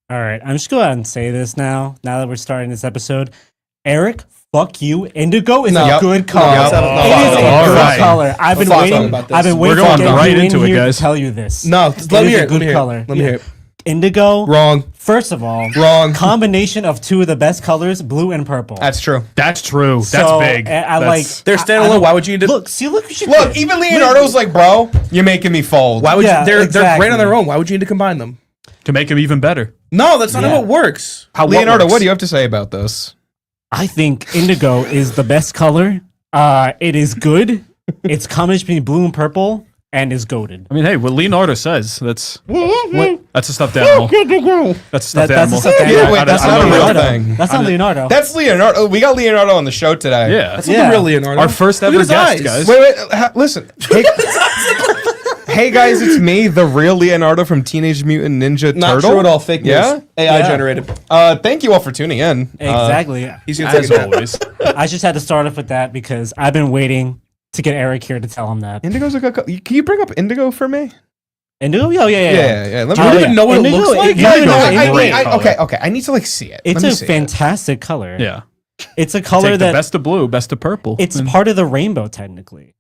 All right, I'm just going to go out and say this now. Now that we're starting this episode, Eric, fuck you. Indigo is a good color. It is a good color. I've been waiting. We're going right into it, guys. To tell you this. No, let me hear it. Let me hear it. Indigo. Wrong. First of all, wrong. Combination of two of the best colors, blue and purple. That's true. That's true. So, that's big. They're standalone. Why would you need to look? What you look? did. Even Leonardo's like, bro, you're making me fold. Why would you? They're great on their own. Why would you need to combine them? To make them even better. No, that's not how it works. Leonardo, what do you have to say about this? I think indigo is the best color. It is good. It's combination between blue and purple. And is goated. I mean, hey, what Leonardo says, that's a stuffed animal. That's a stuffed animal. That's not a real thing. That's not Leonardo. That's Leonardo. We got Leonardo on the show today. Yeah. That's not the real Leonardo. Our first ever guest, guys. Wait, listen. Hey guys, it's me, the real Leonardo from Teenage Mutant Ninja Turtle. Not true at all. Fake news. Yeah? AI generated. Thank you all for tuning in. Exactly. He's gonna take As always. I just had to start off with that because I've been waiting to get Eric here to tell him that. Indigo's a good color. Can you bring up Indigo for me? Indigo? Yeah. Let I don't even know what it looks like. Okay. I need to see it. It's a fantastic color. Yeah. It's a color Take that the best of blue, best of purple. it's part of the rainbow technically.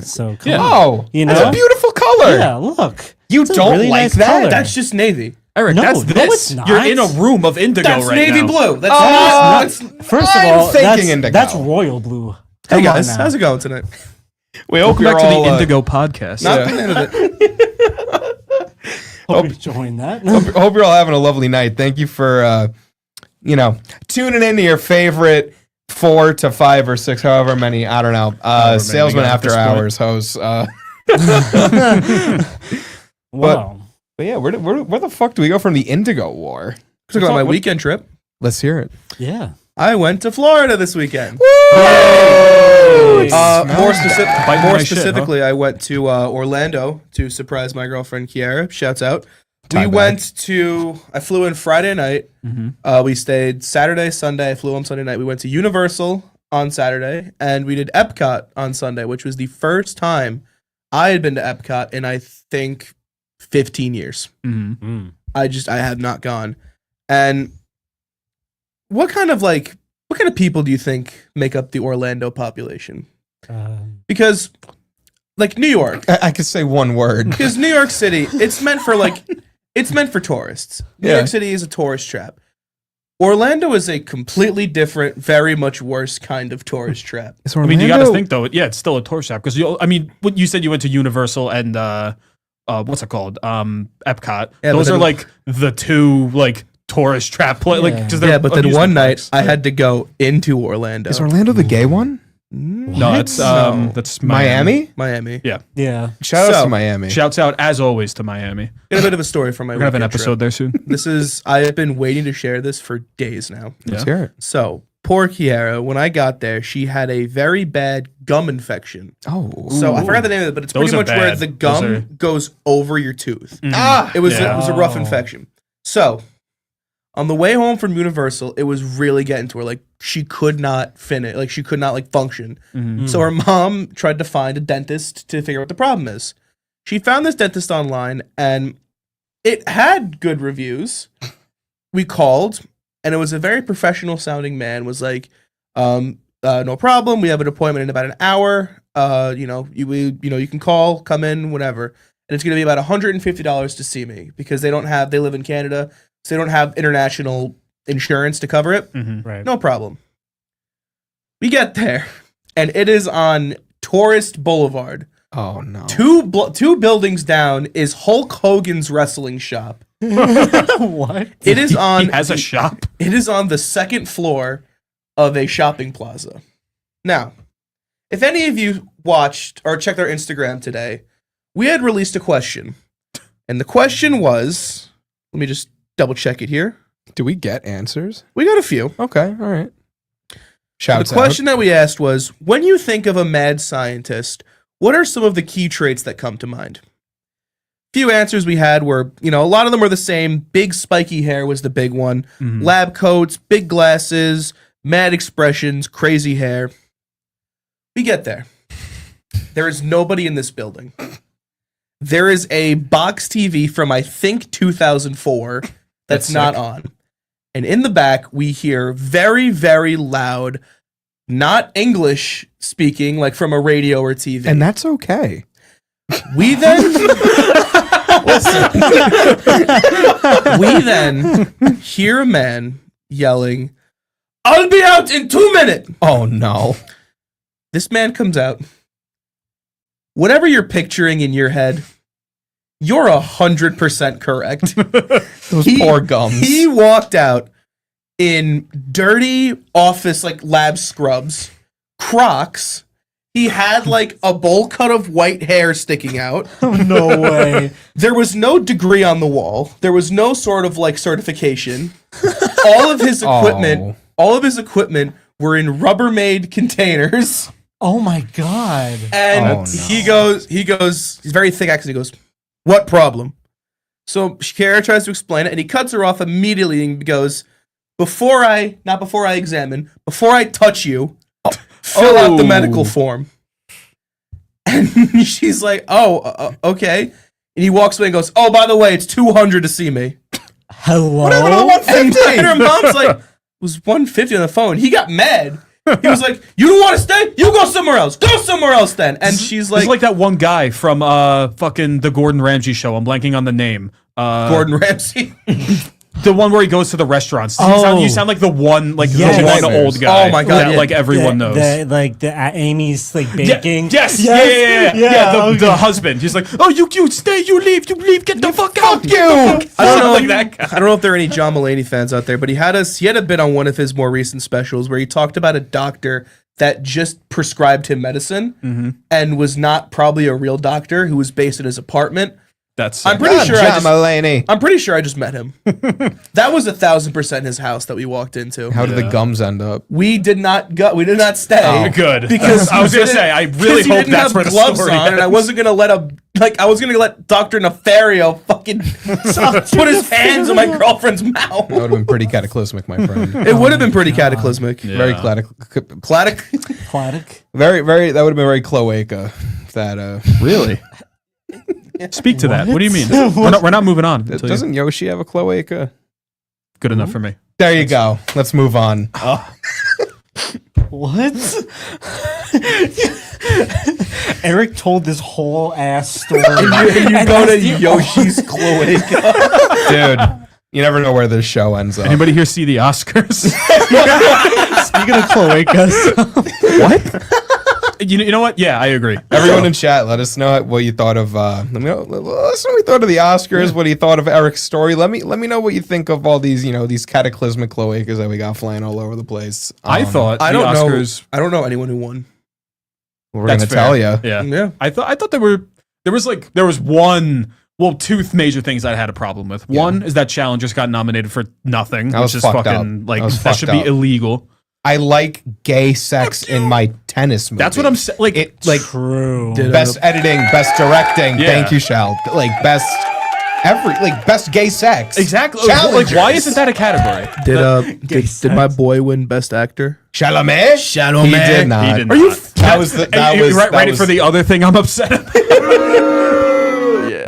So Yeah. Oh, you know, that's a beautiful color. Yeah, look. You It's a don't really like nice that? color. That's just navy. Eric, No, that's no, this. it's not. You're in a room of indigo That's right navy now. blue. That's not. First of I'm all, thinking indigo. that's royal blue. Hey Come on guys, now. how's it going tonight? We hope Welcome you're back to all, the Indigo Podcast. Not the end of it. Hope you join that. hope you're all having a lovely night. Thank you for tuning into your favorite 4 to 5 or 6, however many, I don't know, Salesmen After Hours hosts. Wow. But yeah, where the fuck do we go from the Indigo War? Took on my weekend trip. Let's hear it. Yeah. I went to Florida this weekend. Biting More my shit, specifically, I went to Orlando to surprise my girlfriend Kiara. Shouts out. I flew in Friday night. Mm-hmm. We stayed Saturday, Sunday. I flew home Sunday night. We went to Universal on Saturday, and we did Epcot on Sunday, which was the first time I had been to Epcot in, I think, 15 years. Mm-hmm. I have not gone. And what kind of people do you think make up the Orlando population? Because like New York, I could say one word. because New York City, it's meant for tourists. New York City is a tourist trap. Orlando is a completely different, very much worse kind of tourist trap. I mean, you got to think though. Yeah, it's still a tourist trap because what you said you went to Universal and what's it called? Epcot. Yeah, Those are like the two tourist trap because but then one night I had to go into Orlando. Is Orlando the gay one? No, that's Miami? Miami. Yeah. Shout out to Miami. Shouts out as always to Miami. Got a bit of a story from my We're gonna have an weekend episode trip. there soon. I have been waiting to share this for days now. Let's hear it. So, poor Kiara, when I got there, she had a very bad gum infection. Oh. So, I forgot the name of it, but it's Those pretty are much where bad. the gum Those are- goes over your tooth. Ah. It was a rough Oh. infection. So, on the way home from Universal, it was really getting to her. Like, she could not finish. Like, she could not, function. Mm-hmm. So her mom tried to find a dentist to figure out what the problem is. She found this dentist online, and it had good reviews. We called, and it was a very professional sounding man. Was like, no problem. We have an appointment in about an hour. You can call, come in, whatever. And it's going to be about $150 to see me because they live in Canada, so they don't have international insurance to cover it. Mm-hmm. Right. No problem. We get there, and it is on Tourist Boulevard. Oh no. Two buildings down is Hulk Hogan's wrestling shop. What? It is on. He has a shop. It is on the second floor of a shopping plaza. Now, if any of you watched or checked our Instagram today, we had released a question, and the question was, let me just double check it here. Do we get answers? We got a few. Okay, all right. The question that we asked was, when you think of a mad scientist, what are some of the key traits that come to mind? Few answers we had were, a lot of them were the same. Big spiky hair was the big one. Mm-hmm. Lab coats, big glasses, mad expressions, crazy hair. We get there. There is nobody in this building. There is a box TV from, I think, 2004 that's not on. And in the back, we hear very, very loud, not English speaking, like from a radio or TV. And that's okay. We then we then hear a man yelling, "I'll be out in 2 minutes." Oh no. This man comes out. Whatever you're picturing in your head, you're 100% correct. Those poor gums. He walked out in dirty office, like lab scrubs, Crocs. He had like a bowl cut of white hair sticking out. Oh, no way. There was no degree on the wall. There was no sort of like certification. All of his equipment were in Rubbermaid containers. Oh my God. And he goes, he's very thick accent. He goes, "What problem?" So Kara tries to explain it, and he cuts her off immediately and goes, before I examine, before I touch you, fill out the medical form. And she's like, okay. And he walks away and goes, "Oh, by the way, it's $200 to see me." Hello? What about 150? And her mom's like, "It was $150 on the phone." He got mad. He was like, "You don't want to stay? You go somewhere else. Go somewhere else then." And she's like, it's like that one guy from fucking the Gordon Ramsay show. I'm blanking on the name. Gordon Ramsay. The one where he goes to the restaurants. You sound like the one, like Yes. the one old guy. Oh my God, that, yeah. like everyone knows. Amy's like baking. Yes. Yeah, The husband. He's like, "Oh, you stay, you leave, get the fuck out, you." I don't know, like that guy. I don't know if there are any John Mulaney fans out there, but he had a bit on one of his more recent specials where he talked about a doctor that just prescribed him medicine and was not probably a real doctor who was based in his apartment. That's I'm pretty sure John Mulaney. I'm pretty sure I just met him. That was 1,000% his house that we walked into. How did the gums end up? We did not go. We did not stay. Oh, good. Because I was gonna say, I really hope that's where the gloves story on, and I ends. wasn't gonna I was gonna let Dr. Nefario fucking put his hands on my girlfriend's mouth. That would have been pretty cataclysmic, my friend. It would have been pretty cataclysmic. Yeah. Very Aquatic. very. That would have been very cloaca. That Really? Speak to that. What do you mean? We're not moving on. until you- doesn't Yoshi have a cloaca? Good enough for me. There you go. Let's move on. What? Eric told this whole ass story. You go to Yoshi's cloaca. Dude, you never know where this show ends up. Anybody here see the Oscars? Speaking of cloacas. What? You know what? Yeah, I agree. Everyone in chat, let us know what you thought of. Let us know what you thought of the Oscars. What you thought of Eric's story. Let me know what you think of all these, these cataclysmic cloacas that we got flying all over the place. I thought I the don't Oscars. know. I don't know anyone who won. We're That's gonna tell you. Yeah. Yeah. I thought there was two major things I had a problem with. One is that Challengers got nominated for nothing, That was which is fucked fucking up. like That was that should fucked be up. illegal. I like gay sex in my tennis movie. That's what I'm saying. Like, True. best editing, best directing. Yeah. Thank you, Shal. Like best gay sex. exactly. Challengers. Like, why isn't that a category? Did my boy win Best Actor? Chalamet? Chalamet. He did not. He did Are you not. That was the. That was ready for the other thing I'm upset about?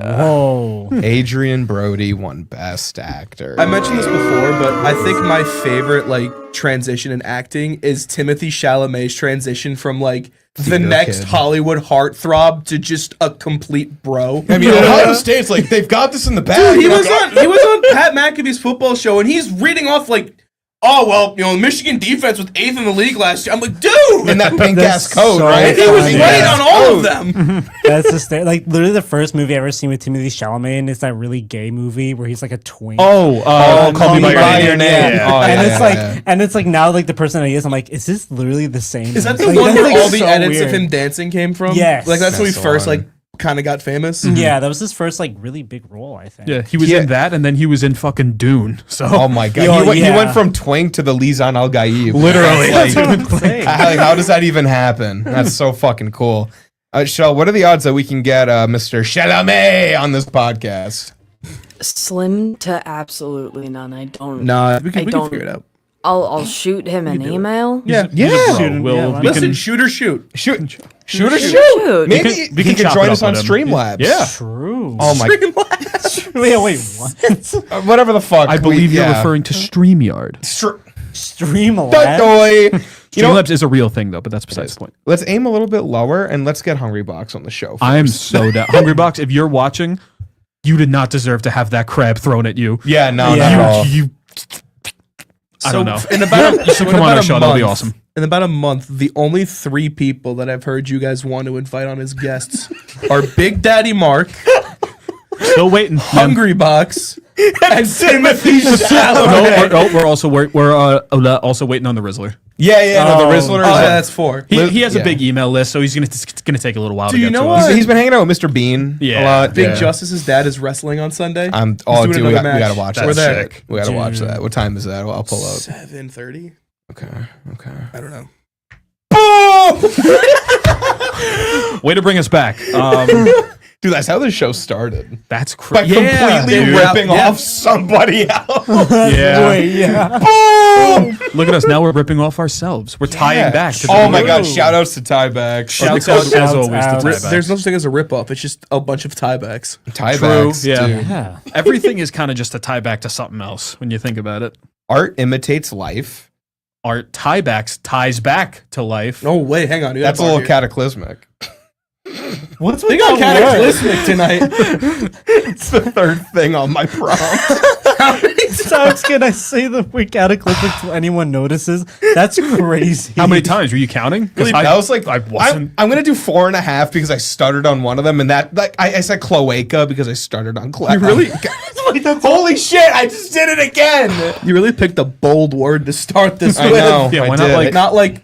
Whoa. Adrian Brody won Best Actor. I mentioned this before, but I think my favorite transition in acting is Timothy Chalamet's transition from the Theater next kid. Hollywood heartthrob to just a complete bro. I mean, Ohio State's they've got this in the bag. Dude, he was on Pat McAfee's football show, and he's reading off the Michigan defense was 8th in the league last year. I'm like, dude, in that pink ass That's coat, so right? and he was funny. right on all of them. That's just literally the first movie I ever seen with Timothy Chalamet, and it's that really gay movie where he's like a twink. Call Me by Your Name. Yeah. Oh, and yeah, it's yeah. and it's now the person that he is. I'm like, is this literally the same? Is that the Like, one that's, where all the so edits of weird. him dancing came from? Yes. That's when he That's the first one. kind of got famous. Yeah, that was his first really big role, I think. Yeah, he was in that, and then he was in fucking Dune. So Oh my god, Yo, he yeah. went from twink to the Lizan Al Gaib. Literally. That's That's what I'm saying. how does that even happen? That's so fucking cool. Shell, what are the odds that we can get Mr. Chalamet on this podcast? Slim to absolutely none. I don't. Nah, we can don't- figure it out. I'll shoot him an email. Yeah. Listen, shoot or shoot. Shoot. Maybe we he can could chop join it us up on with him. Streamlabs. Yeah. True. Oh my. Wait, what? Whatever the fuck. I believe you're referring to StreamYard. Streamlabs. Streamlabs is a real thing, though, but that's besides the point. Let's aim a little bit lower and let's get Hungrybox on the show. I am so down. Hungrybox, if you're watching, you did not deserve to have that crab thrown at you. Yeah, no, Yeah. not at all. I don't know. In about You should come on our show. That'll be awesome. In about a month, the only 3 people that I've heard you guys want to invite on as guests are Big Daddy Mark, Still waiting. Hungry Box, and Timothy No, we're also waiting on the Rizzler. Yeah, the Rizzler. Oh, yeah, that's 4. He has yeah. a big email list, so he's gonna take a little while to you get know to what? us. He's been hanging out with Mr. Bean a Yeah. lot. Big Yeah. Justice's dad is wrestling on Sunday. Dude, doing we another match. gotta watch that. We're there. Sick. We gotta watch that. What time is that? I'll pull up. 7:30. Okay. I don't know. Way to bring us back. Dude, that's how the show started. That's By crazy. completely dude. ripping Yeah. off somebody else. Yeah. Wait, yeah. Boom! Look at us now. We're ripping off ourselves. We're tying back. To the Oh my group. god! Shout outs to Tieback. Shouts Because out, as always, to out. tiebacks. There's no such thing as a ripoff. It's just a bunch of tiebacks. Tiebacks. True, yeah. Dude. Yeah. Everything is kind of just a tie back to something else when you think about it. Art imitates life. Art tiebacks ties back to life. No, wait, hang on. That's a little cataclysmic. What's They with got that word? cataclysmic tonight. It's the third thing on my prompt. How many Sounds can I say the word cataclysmic till anyone notices? That's crazy. How many times were you counting? 'Cause That was like I wasn't. I'm gonna do 4.5 because I stuttered on one of them, and that like I said cloaca because I stuttered on cloaca. You really, Holy shit! I just did it again. you really picked a bold word to start this I with. know. Yeah, I why not, did. like, Not like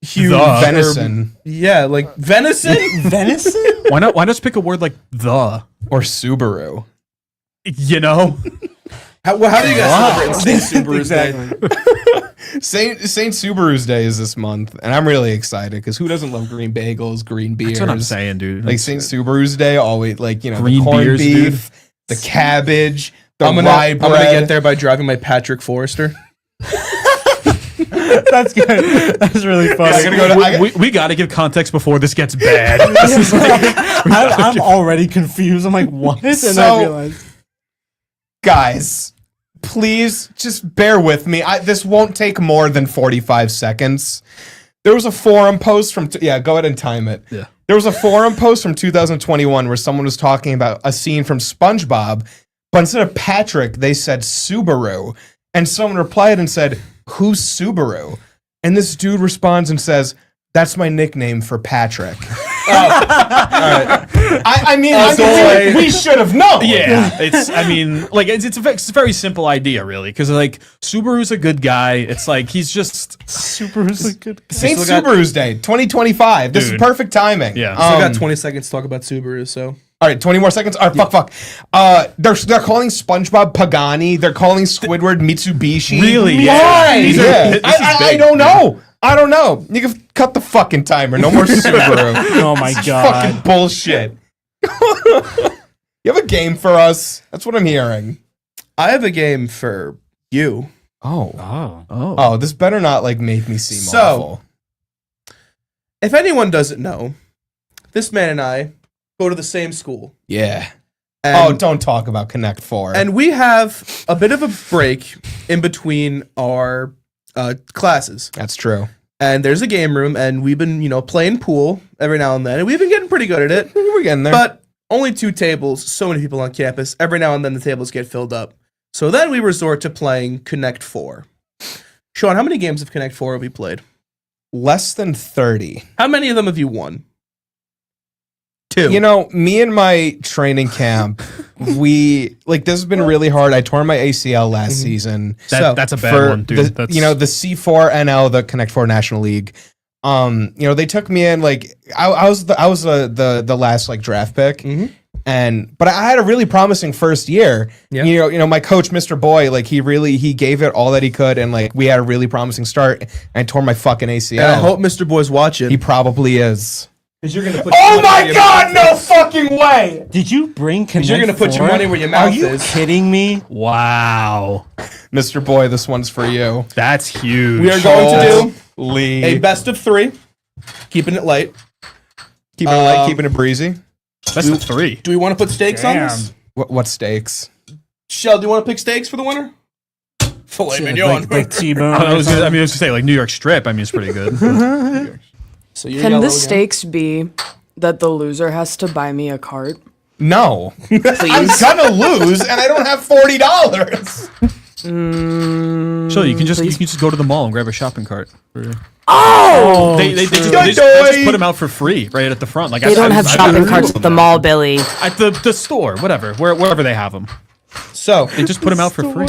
huge The. venison Yeah, like venison. venison? Why not? Why not just pick a word like the? or Subaru? You know, How do you guys celebrate Saint Subaru's Day? Saint Subaru's Day is this month, and I'm really excited because who doesn't love green bagels, green beers? that's what I'm saying, dude. Like Saint Subaru's Day, always like Green the corned beers, beef, the cabbage, the I'm rye gonna bread. get there by driving my Patrick Forrester. That's good. That's really funny. I gotta go to- we got to give context before this gets bad. I'm already confused. I'm like, what? And I So- realized. Guys, please just bear with me. This won't take more than 45 seconds. There was a forum post from go ahead and time it. Yeah. There was a forum post from 2021 where someone was talking about a scene from SpongeBob, but instead of Patrick, they said Subaru, and someone replied and said, "Who's Subaru?" And this dude responds and says, "That's my nickname for Patrick." I mean, we should have known. Yeah, it's. I mean, like it's a very simple idea, really, because like Subaru's a good guy. It's like he's just Super is a good. Saint still got- Subaru's Day, 2025. This is Dude. perfect timing. Yeah. I got 20 seconds to talk about Subaru, so. All right, 20 more seconds. All right, fuck. They're calling SpongeBob Pagani. They're calling Squidward Mitsubishi. Really? Why? Yeah. Yeah. These are- this is I big, don't know. I don't know. You can cut the fucking timer. No more Subaru. Oh my Fucking god. bullshit. You have a game for us? That's what I'm hearing. I have a game for you. Oh. Oh. This better not like make me seem So- awful. If anyone doesn't know, this man and I go to the same school. Yeah. And, Don't talk about Connect 4. and we have a bit of a break in between our classes. That's true. And there's a game room, and we've been, playing pool every now and then, and we've been getting pretty good at it. We're getting there. But only 2 tables, so many people on campus. Every now and then the tables get filled up. So then we resort to playing Connect 4. Sean, how many games of Connect 4 have we played? Less than 30. How many of them have you won? 2. Me and my training camp, this has been really hard. I tore my ACL last season. That's a bad one, dude. The C4 NL, the Connect 4 National League. They took me in I was the last draft pick. But I had a really promising first year. Yeah. My coach, Mr. Boy, he gave it all that he could, and we had a really promising start. And I tore my fucking ACL. And I hope Mr. Boy's watching. He probably is. Because you're gonna put. Oh my God! No fucking way! Did you bring Connect you're gonna put your 4? money where your mouth Are you is. kidding me? Wow. Mr. Boy, this one's for you. That's huge. We are going to do Lee. a best of 3, keeping it light. Keeping it light, keeping it breezy. Best of 3. Do we want to put stakes on this? What stakes? Shell, do you want to pick stakes for the winner? Filet mignon. Like T-bone. I was gonna say like New York Strip. I mean, it's pretty good. So you're Can yellow the again. stakes be that the loser has to buy me a cart? No. I'm Please. gonna lose, and I don't have $40. Sure, you can just go to the mall and grab a shopping cart. Oh! They just put them out for free right at the front. Like They don't have shopping I've carts at the mall, Billy. at the store, whatever, wherever they have them. So, They just put them out for free.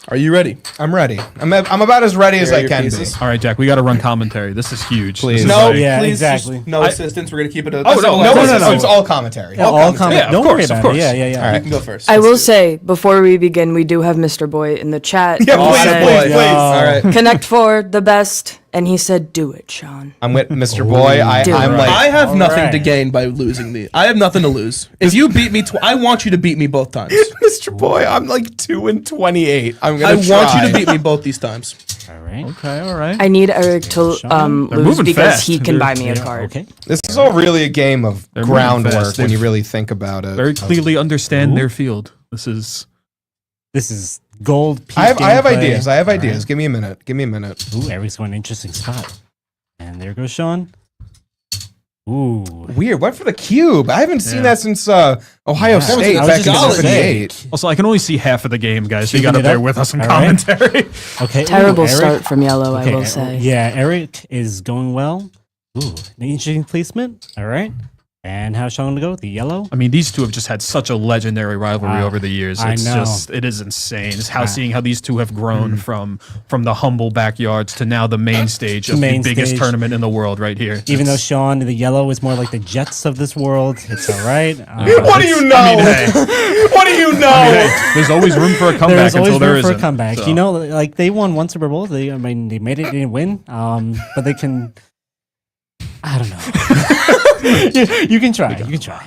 are you ready? I'm ready. I'm about as ready as Here are I your can pieces. be. All right, Jack, we got to run commentary. This is huge. Please. This is No, like- Yeah, please, exactly. just no assistance. We're gonna keep it. Oh, no, No, it's all commentary. Yeah, all comment. Yeah, of Don't course, worry of about it. course. Yeah. You right. can go first. I will say, before we begin, we do have Mr. Boy in the chat. Yeah, He please, said, please, please. All right. Connect 4, the best. And he said, do it, Sean. I'm with Mr. Boy. Dude. I'm like, I have nothing to right. gain by losing the. I have nothing to lose. If you beat me, I want you to beat me both times. Mr. Boy. I'm like 2-28. I'm I gonna want try. you to beat me both these times. All right. Okay, all right. I need Eric to They're lose moving because fast. he can buy me a Yeah, cart. okay. This is all really a game of They're moving groundwork fast. when They've you really think about it. Very clearly understand Ooh. their field. This is This is gold. Peak I have gameplay. ideas. I have All ideas. right. Give me a minute. Give me a minute. Ooh, Eric's going to an interesting spot. And there goes Sean. Ooh. Weird. What for the cube? I haven't seen Yeah. that since Ohio State I was back in just '78. also I can only see half of the game, guys. So you Keeping got to it bear up? with us on All right. commentary. Okay. Terrible ooh, Eric. start from Yellow, I Okay, will say. Yeah, Eric is going well. Ooh, an interesting placement. All right. And how's Sean going to go? The yellow? I mean, these two have just had such a legendary rivalry over the years. I It's know. just, it is insane. It's how seeing how these two have grown from the humble backyards to now the main stage of Main the biggest stage. tournament in the world right here. Even though Sean, the yellow, is more like the Jets of this world, it's all right. What do you know? I mean, hey, What do you know? hey, there's always room for a comeback There's always until there room for a isn't. comeback. So. You know, like they won one Super Bowl. They made it, didn't win. But they can. I don't know. you can try. You can try.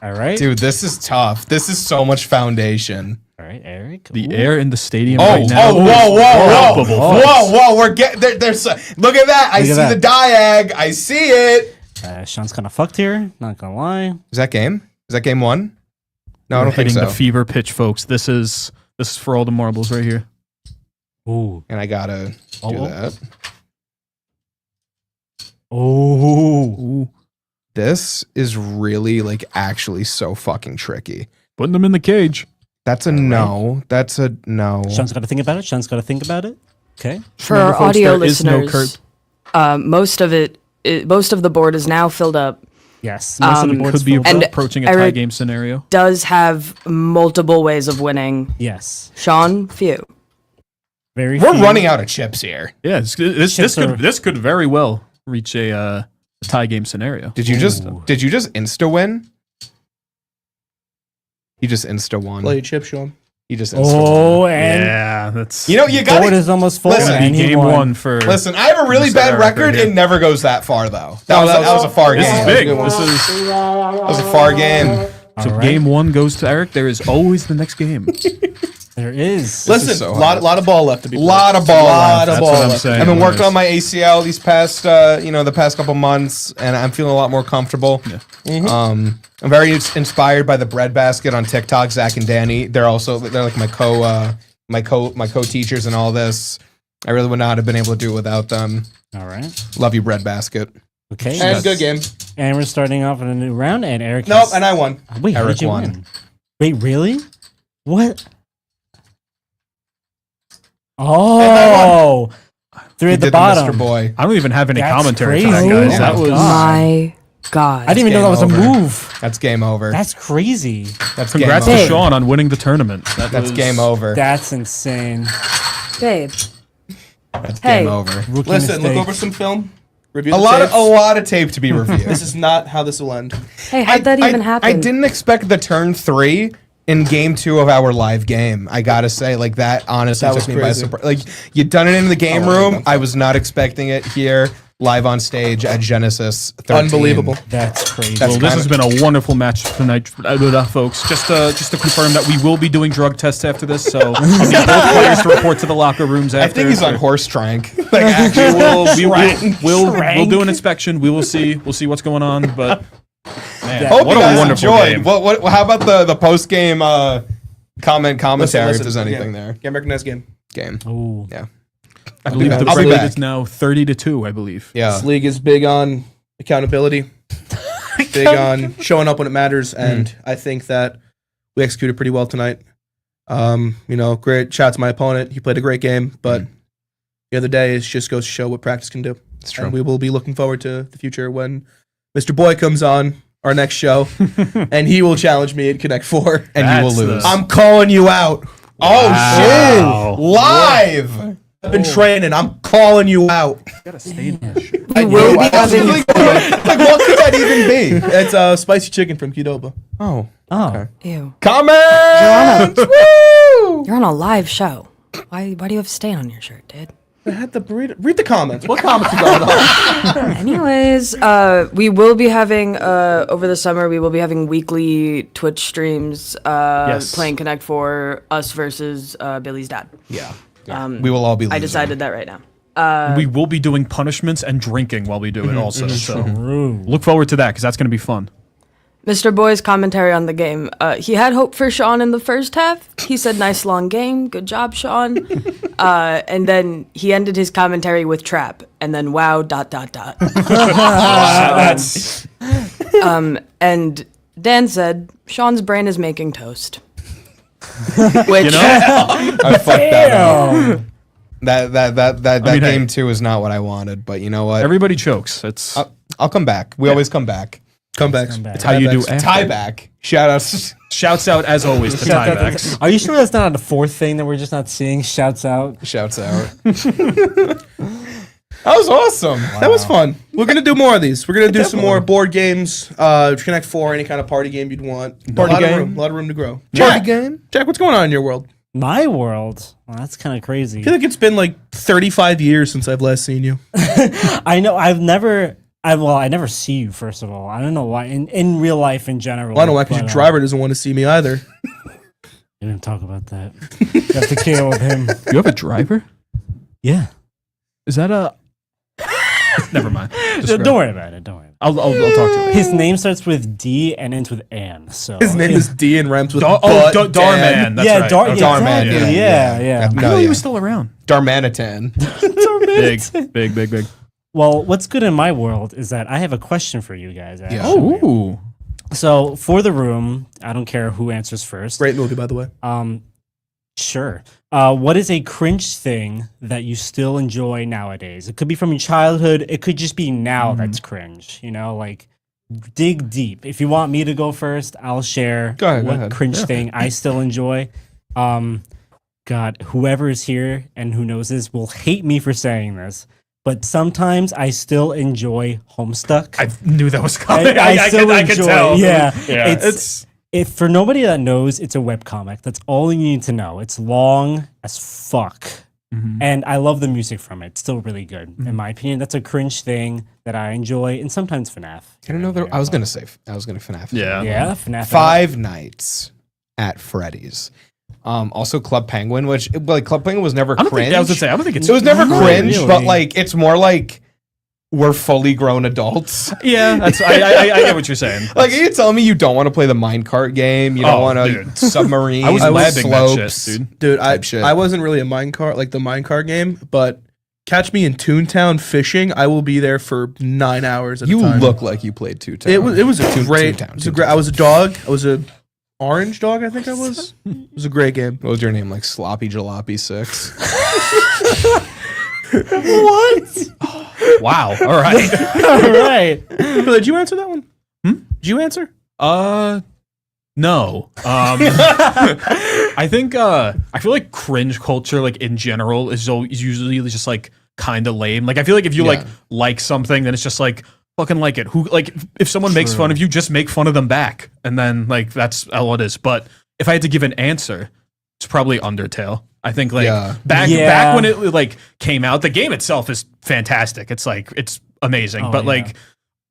All right. Dude, this is tough. This is so much foundation. All right, Eric. The Ooh. air in the stadium Oh, right now. whoa, is whoa, whoa, palpable, whoa, folks. whoa! We're getting there's. Look at that! I Look at see that. the diag. I see it. Sean's kind of fucked here. Not gonna lie. Is that game? Is that game one? No, I We're don't think hitting so. the fever pitch, folks. This is for all the marbles right here. Ooh. And I gotta Oh, do oh. that. Oh. Ooh, This is really like actually so fucking tricky. putting them in the cage. That's a no. That's a no. Sean's got to think about it. Sean's got to think about it. Okay. For Remember, our folks, audio there is no listeners, most of the board is now filled up. Yes. Most of the board's Could be filled And up. approaching a tie Eric- game scenario. Does have multiple ways of winning. Yes. Sean, few. Very. We're few. running out of chips here. Yeah, this Chips are- could very well reach a tie game scenario. Did you just Ooh. insta win? You just insta won. Play your chip, Sean. You just insta Oh, won. and Yeah, that's You know you board got is almost full. Listen, and he game won. one for. Listen, I have a really Mr. bad Eric record. right here. It never goes that far though. No, That was a far This game. is Yeah, big. good one. This is That was a far game. so All right. game one goes to Eric. There is always the next game. There is. Listen, so lot of ball left to be played. Lot of ball Lot left. of That's ball what I'm left. saying. I've been working Nice. on my ACL these past, the past couple months, and I'm feeling a lot more comfortable. I'm very inspired by the bread basket on TikTok. Zach and Danny, they're like my co-teachers and all this. I really would not have been able to do it without them. All right. Love you, bread basket. Okay. And good game. And we're starting off in a new round. And Eric. Nope, has- and I won. Wait, how Eric did you won. win? Wait, really? What? Oh, three You at the did bottom. Mr. Boy. I don't even have any That's commentary for that, crazy. guys. Oh That my was God. My God. I didn't even know that was game a over. move. That's game over. That's crazy. That's congrats game to over. Sean on winning the tournament. That's game over. That's insane. Babe. That's Hey. game over. Rookie Listen, look mistake. over some film. Review A the lot tapes. of tape to be reviewed. This is not how this will end. Hey, how'd that even happen? I didn't expect the turn 3 in game 2 of our live game. I gotta say, like that honestly That was took me by crazy. surprise. Like you done it in the game Oh, room. I was not expecting it here. live on stage at Genesis 13. Unbelievable. That's crazy. Well, this has been a wonderful match tonight, folks. Just to confirm that we will be doing drug tests after this, so I'll need both players to report to the locker rooms after. I think he's on horse trank. Like, actually, we'll do an inspection. We will see. We'll see what's going on. But man, hope what you a guys wonderful enjoyed. game. What? How about the post game commentary? If there's anything there. Game recognized game. Game. Ooh. Yeah. I believe the I'll be grade back. is now 30-2. I believe. Yeah. This league is big on accountability, big on showing up when it matters, and I think that we executed pretty well tonight. Great shout out to my opponent. He played a great game, but the other day it just goes to show what practice can do. It's true. And we will be looking forward to the future when Mr. Boy comes on our next show, and he will challenge me at Connect 4. And you will That's lose. I'm calling you out. Oh Wow. shit! Live. I've been training. I'm calling you out. Gotta stay in that shit. We will be Like, having. like, what could that even be? It's spicy chicken from Qdoba. Oh. Oh. Ew. Comments! Woo! You're on a live show. Why do you have stain on your shirt, dude? I had the burrito. Read the comments. What comments are going on? Anyways, we will be having over the summer. We will be having weekly Twitch streams. Yes. Playing Connect 4, us versus Billy's dad. Yeah. We will all be losing. I decided that right now. We will be doing punishments and drinking while we do it also. So True. look forward to that because that's going to be fun. Mr. Boy's commentary on the game. He had hope for Sean in the first half. He said, "Nice long game, good job, Sean." And then he ended his commentary with trap, and then wow. That's And Dan said, "Sean's brain is making toast." Which I fucked that up. Damn. That I mean, game hey. too is not what I wanted, but you know what? everybody chokes. It's I'll come back. We always come back. Comebacks. It's how you do Tiebacks. after. Tie back. Shout outs. Shouts out as always to tiebacks. Are you sure that's not the fourth thing that we're just not seeing? Shouts out. Shouts out. That was awesome. That was fun. We're gonna do more of these. We're gonna do some more board games. Connect 4, any kind of party game you'd want. Party a game? lot of room to grow. Party game. Jack, what's going on in your world? My world. Well, that's kind of crazy. I feel like it's been like 35 years since I've last seen you. I know. I never see you. First of all, I don't know why. In real life, in general. Well, I don't know why, because your but, driver doesn't want to see me either. You didn't talk about that. You have to kill with him. You have a driver? Yeah. Is that a? Never mind. Don't worry about it. Don't worry. I'll talk to you later. His name starts with D and ends with Ann. So His name is D and rhymes with Darman. That's yeah, right. Dar- Okay. Darman, exactly. yeah. Yeah. I No, know he yeah. was still around. Darmanitan. Big. Well, what's good in my world is that I have a question for you guys. Actually. Yeah. Ooh. So for the room, I don't care who answers first. Great movie, by the way. Sure. What is a cringe thing that you still enjoy nowadays? It could be from your childhood. It could just be now that's cringe. You know, like dig deep. If you want me to go first, I'll share Go ahead, what go ahead. cringe thing I still enjoy. God, whoever is here and who knows this will hate me for saying this, but sometimes I still enjoy Homestuck. I knew that was coming. I still I could enjoy. tell. Yeah, Yeah. It's if for nobody that knows, it's a webcomic. That's all you need to know. It's long as fuck, and I love the music from it. It's still really good, in my opinion. That's a cringe thing that I enjoy, and sometimes FNAF. I don't know. I was gonna FNAF. Yeah. Yeah, FNAF. Five Nights at Freddy's. Also Club Penguin, which like Club Penguin was never I don't cringe. think, I was gonna say, I don't think it's. It was never Not cringe, really. but like it's more like we're fully grown adults. Yeah, that's. I get what you're saying. Like, are you telling me you don't want to play the minecart game? You don't Oh, want to dude. submarine? I was labbing that slopes. shit, dude. Dude, Type shit. I wasn't really a minecart, like the minecart game, but catch me in Toontown fishing. I will be there for 9 hours at You a time. look like you played Toontown. It was a great. Toontown, It was a great. I was a dog. I was a orange dog. I think I was. It was a great game. What was your name? Like Sloppy Jalopy 6. Wow. All right. All right. But did you answer that one? Did you answer? No. I think I feel like cringe culture, like in general, is usually just like kind of lame. Like I feel like if you Yeah. like something, then it's just like fucking like it. Who like if someone makes fun of you, just make fun of them back, and then like that's all it is. But if I had to give an answer, it's probably Undertale. I think like Yeah. back Yeah. when it like came out, the game itself is fantastic. It's like it's amazing. Oh, but yeah. like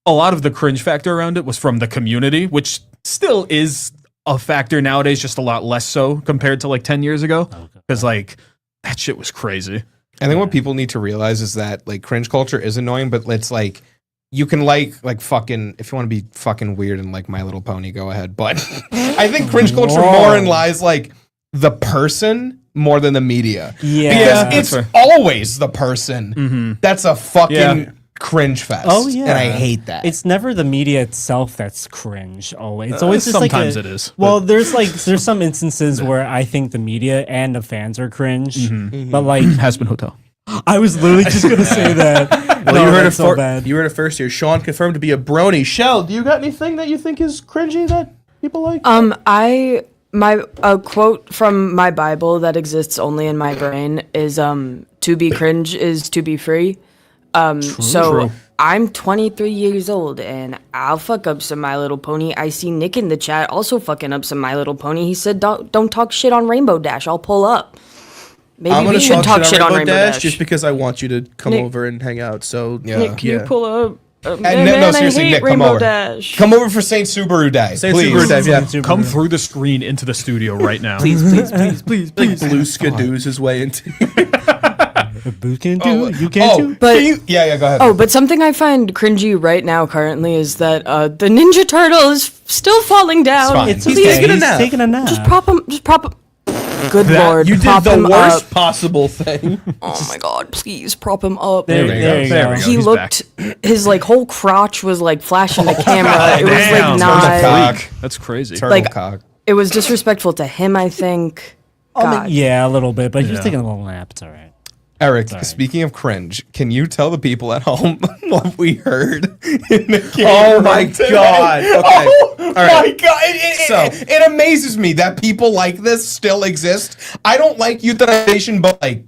a lot of the cringe factor around it was from the community, which still is a factor nowadays, just a lot less so compared to like 10 years ago. Because like that shit was crazy. I think what people need to realize is that like cringe culture is annoying, but it's like you can like fucking if you want to be fucking weird and like My Little Pony, go ahead. But I think cringe culture more in lies like the person more than the media. Yeah. Because it's always the person that's a fucking cringe fest. Oh, yeah. And I hate that. It's never the media itself that's cringe. Always, it's always just sometimes like it is. Well, there's some instances where I think the media and the fans are cringe, but like Has been Hotel. I was literally just gonna say that. Well, you heard it so bad. You heard it first here. Sean confirmed to be a brony. Shell, do you got anything that you think is cringy that people like? My quote from my Bible that exists only in my brain is to be cringe is to be free. So I'm 23 years old and I'll fuck up some My Little Pony. I see Nick in the chat also fucking up some My Little Pony. He said don't talk shit on Rainbow Dash. I'll pull up. Maybe I'm we gonna should talk shit on Rainbow Dash. just because I want you to come Nick- over and hang out. So Nick, can you pull up? no, Man, seriously, I hate Nick, come Rainbow over. Dash. Come over for Saint Subaru Day, Say please. Subaru Day, yeah. Come through the screen into the studio right now. Please, like Blue Skidoo's his way into. You can do. You can do. But yeah, go ahead. oh, but something I find cringy right now currently is that the Ninja Turtle is still falling down. fine. It's He's okay. taking a He's nap. taking a nap. Just prop him. Good lord, You did prop the him worst up. possible thing. Oh my god, please prop him up. There you go. There we go. He He's looked, his like whole crotch was like flashing the camera. It was Damn, like that was a not. freak. That's crazy. Turtle like- cock. It was disrespectful to him, I think. God. Yeah, a little bit, but he's Yeah. taking a little nap. It's all right. Eric, speaking of cringe, can you tell the people at home what we heard in the game? Oh my room today? God. Okay. Oh All my right. God. So- It amazes me that people like this still exist. I don't like euthanization, but like,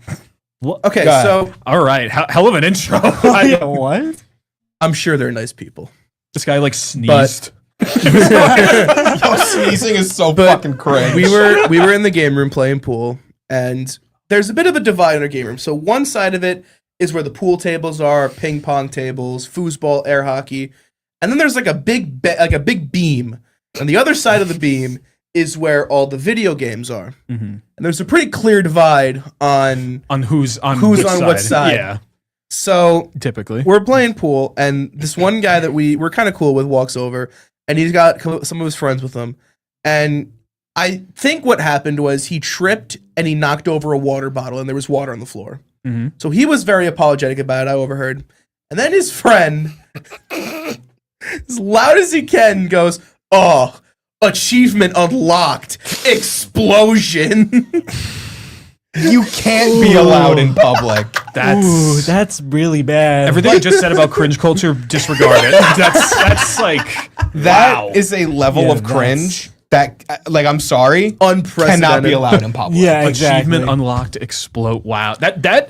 Okay, Go ahead. so All right. Hell of an intro. What? I'm sure they're nice people. This guy like sneezed. yo, sneezing is so fucking cringe. We were in the game room playing pool, and there's a bit of a divide in our game room. So one side of it is where the pool tables are, ping pong tables, foosball, air hockey, and then there's like a big beam. And the other side of the beam is where all the video games are. And there's a pretty clear divide on. On who's on Who's which on what side. Yeah, So typically. we're playing pool, and this one guy that we're kind of cool with walks over, and he's got some of his friends with him, and I think what happened was he tripped and he knocked over a water bottle, and there was water on the floor. So he was very apologetic about it. I overheard, and then his friend, as loud as he can, goes, "Oh, achievement unlocked! Explosion!" you can't be allowed in public. Ooh, that's really bad. Everything I just said about cringe culture, disregard it. That's like That is wow. a level Yeah, of cringe that, like, I'm sorry, Unprecedented. cannot be allowed in public. Yeah, exactly. Achievement unlocked, explode. Wow, that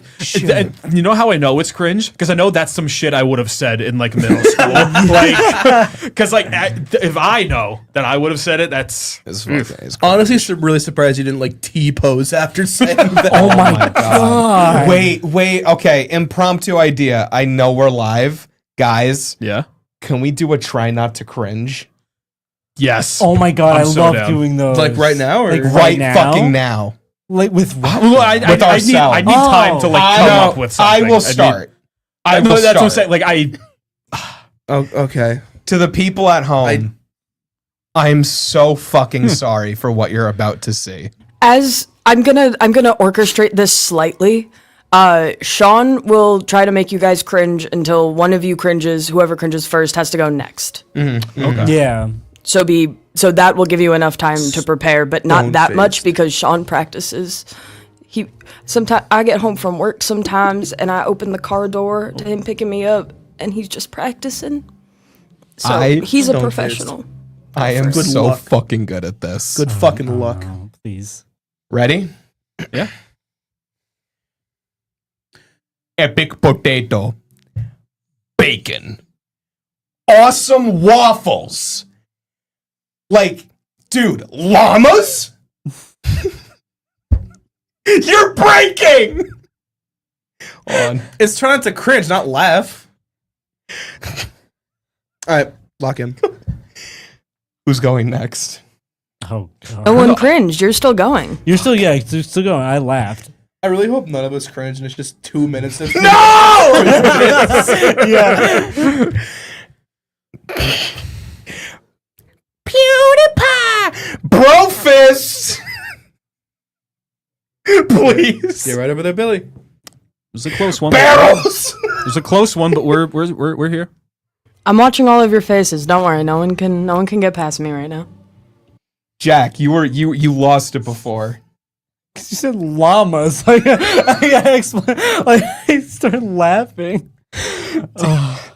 you know how I know it's cringe? Because I know that's some shit I would have said in like middle school. Like, because like if I know that I would have said it, that's It's cringe. Honestly, really surprised you didn't like T-pose after saying that. Oh my god. Wait, okay. Impromptu idea. I know we're live. Guys, yeah. can we do a try not to cringe? Yes. Oh my god, I'm I so love down. doing those. Like right now, or Like Right now? fucking now. Like with what? Well, I With need ourselves. time to like come up with something. I will start. I know that's what I'm saying. Like I Oh, okay. To the people at home, I'm so fucking sorry for what you're about to see. As I'm gonna orchestrate this slightly. Sean will try to make you guys cringe until one of you cringes. Whoever cringes first has to go next. Yeah. So that will give you enough time to prepare, but not Stone that faced. much because Sean practices. Sometimes I get home from work sometimes and I open the car door to him picking me up and he's just practicing. So he's a Stone professional. I am Good so luck. fucking good at this. Good fucking luck. Oh, please. Ready? Yeah. Epic potato. Bacon. Awesome waffles. Like, dude, llamas? You're breaking! On. It's trying not to cringe, not laugh. All right, lock in. Who's going next? Oh god. No one cringed. You're still going. You're still going. I laughed. I really hope none of us cringe and it's just 2 minutes of No! Yeah. PewDiePie! Bro fist! Please. Get right over there, Billy. It was a close one. Barrels! It was a close one, but we're here. I'm watching all of your faces. Don't worry. No one can get past me right now. Jack, you lost it before. You said llamas. Like, I started laughing.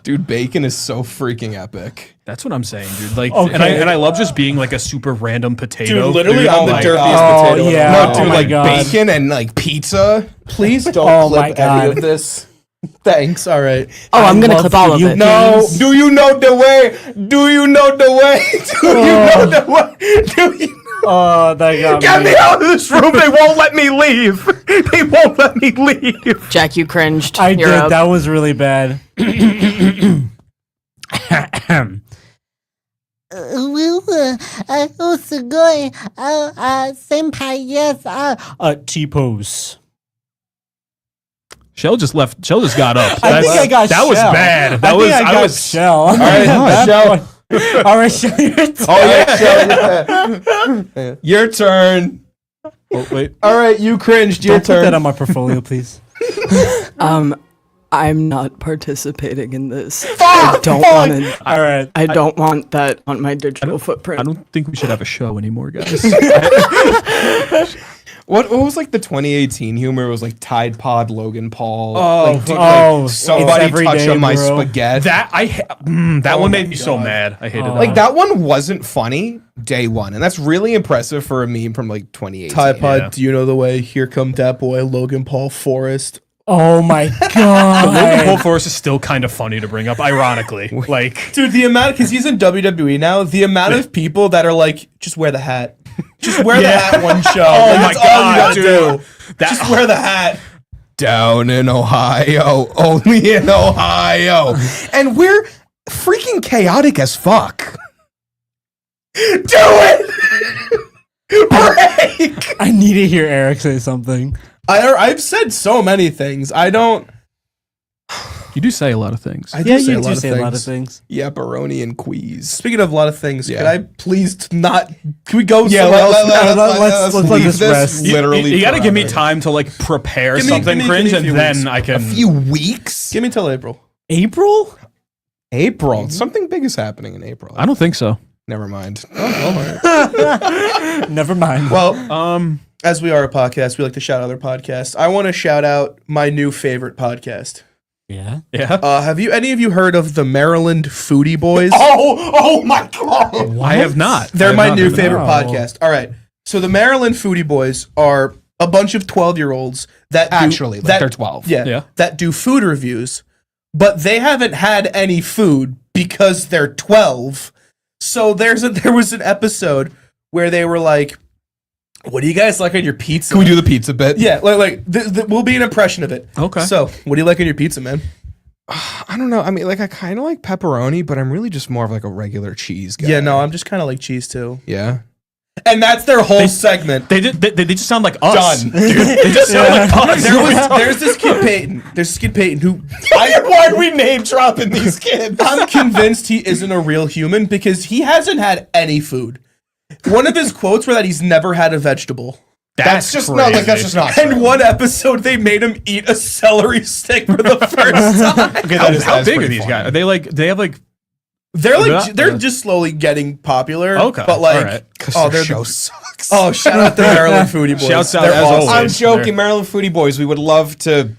Dude, bacon is so freaking epic. That's what I'm saying, dude. Like, Okay. and I love just being like a super random potato. Dude, literally Oh I'm the my dirtiest God. potato. yeah. No, Oh dude, my like God. bacon and like pizza. Please don't Oh my clip any God. of this. Thanks. All right. Oh, I'm gonna love clip all of you. it. No, do you know the way? Do you know the way? Do you know the way? Do you Oh, that got get me out of this room? They won't let me leave. They won't let me leave. Jack, you cringed. I You're did. up. That was really bad. Senpai, yes. T-pose. Shell just left. Shell just got up. I think I got that was Shell. bad. I think I got Shell. All right, Shell. All right, Shell. Your turn. Oh yeah. Your turn. Oh, wait. All right, you cringed. Your Don't put that turn. on my portfolio, please. I'm not participating in this. I don't want to. All right. I don't want that on my digital footprint. I don't think we should have a show anymore, guys. What was like the 2018 humor? It was like Tide Pod, Logan Paul. Oh, like, dude, oh, somebody it's every touch day, on my bro. spaghetti. That one made me so God. mad. I hated Oh. it. Like that one wasn't funny day one, and that's really impressive for a meme from like 2018. Tide Pod, Yeah. do you know the way? Here come that boy, Logan Paul Forrest. Oh my Logan Paul god. Force is still kind of funny to bring up, ironically. Like, Dude, the amount, because he's in WWE now, the amount of people that are like, just wear the hat. Just wear the hat one show. Oh Like, my that's all you God, gotta dude. do. Just wear the hat. Down in Ohio, only in Ohio, and we're freaking chaotic as fuck. Do it. Break. I need to hear Eric say something. I've said so many things. I don't. you do say a lot of things. I do Yeah, say you a lot do of say things. a lot of things. Yeah, Baroni and Queez. Speaking of a lot of things, Yeah. can I please not? Can we go? Yeah, somewhere else? let's let leave this rest. Literally, You got to give me forever. time to like prepare Give me- something give me cringe, a and few then weeks. I can. A few weeks. Give me till April. April? April. Something big is happening in April. I don't think so. Never mind. Never mind. Well, as we are a podcast, we like to shout out other podcasts. I want to shout out my new favorite podcast. yeah. Yeah. Have any of you heard of the Maryland Foodie Boys? Oh my god. I have not. I They're have my not new heard of favorite that. podcast. All right. So the Maryland Foodie Boys are a bunch of 12-year-olds that do, Actually, like they're 12. Yeah, Yeah. that do food reviews, but they haven't had any food because they're 12. So there was an episode where they were like, "What do you guys like on your pizza?" Can we do the pizza bit? Yeah, we'll be an impression of it. Okay. So, what do you like on your pizza, man? I don't know. I mean, like, I kind of like pepperoni, but I'm really just more of like a regular cheese guy. Yeah, no, I'm just kind of like cheese too. Yeah. And that's their whole segment. They just sound like us. Done. Dude, they just sound like us. There's this kid Peyton. There's this kid Peyton who Why are we name dropping these kids? I'm convinced he isn't a real human because he hasn't had any food. One of his quotes were that he's never had a vegetable. That's just no, like that's just not. And true. one episode, they made him eat a celery stick for the first time. Okay, How, that is, how that is big are pretty these funny. guys? Are they like? They have like. They're Yeah. just slowly getting popular. Okay, but like, all right. oh, their they're show sucks. oh, shout out the Maryland Foodie Boys. Shouts out They're as awesome. always. I'm joking, They're- Maryland Foodie Boys. We would love to,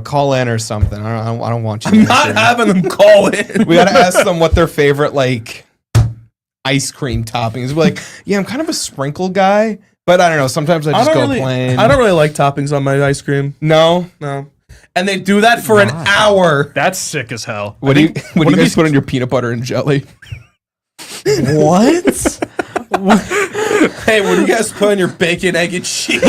call in or something. I don't want you. I'm to not answer. having them call in. We gotta ask them what their favorite like ice cream toppings. We're like, yeah, I'm kind of a sprinkle guy, but I don't know. Sometimes I just go plain. I don't really like toppings on my ice cream. No. No. And they do that for an hour. That's sick as hell. What I do you think what one do you of guys put on your peanut butter and jelly? What? Hey, what do you guys put on your bacon, egg, and cheese?